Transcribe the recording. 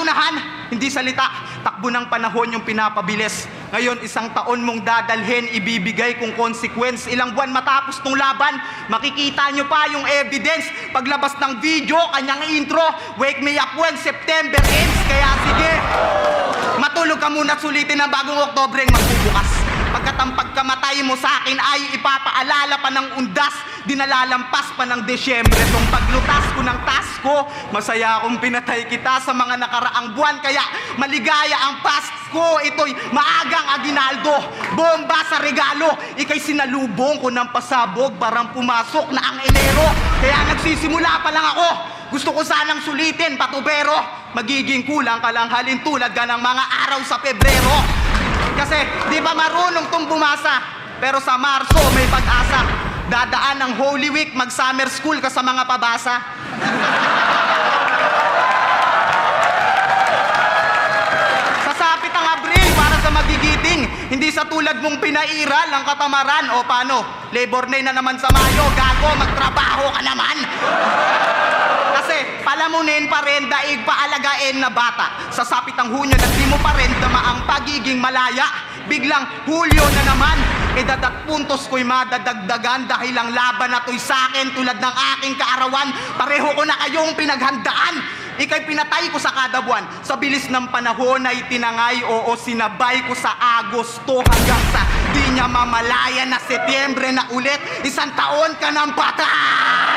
Magunahan, hindi salita. Takbo ng panahon yung pinapabilis. Ngayon, 1 taon mong dadalhin, ibibigay kung consequence. Ilang buwan matapos tong laban, makikita nyo pa yung evidence. Paglabas ng video, kanyang intro, wake me up when September ends. Kaya sige, matulog ka muna at sulitin ang bagong Oktobre ang magbubukas. Pagkatang pagkamatay mo sa akin ay ipapaalala pa ng undas, dinalalampas pa ng Desyembre. Tong paglutas ko ng tasko, masaya akong pinatay kita sa mga nakaraang buwan. Kaya maligaya ang Pasko, ito'y maagang aginaldo. Bomba sa regalo, ika'y sinalubong ko ng pasabog, parang pumasok na ang Enero. Kaya nagsisimula pa lang ako, gusto ko sanang sulitin, patubero. Magiging kulang ka lang halin tulad ka ng mga araw sa Pebrero. Kasi di ba marunong tong bumasa, pero sa Marso may pag-asa. Dadaan ng Holy Week, mag-summer school ka sa mga pabasa. Sasapit ang Abril para sa magigiting, hindi sa tulad mong pinairal ang katamaran. O paano? Labor Day na naman sa Mayo, gago, magtrabaho ka naman. Kasi palamunin pa rin, daig paalagain na bata. Sasapit ang Hunyo na di mo pa rin dama ang pagiging malaya. Biglang Hulyo na naman, edad at puntos ko'y madadagdagan. Dahil ang laban na to'y sa'kin tulad ng aking kaarawan. Pareho ko na kayong pinaghandaan. Ika'y pinatay ko sa kada buwan. Sa bilis ng panahon ay tinangay, oo sinabay ko sa Agosto hanggang sa di niya mamalaya na Setyembre na ulit. 1 taon ka ng patay!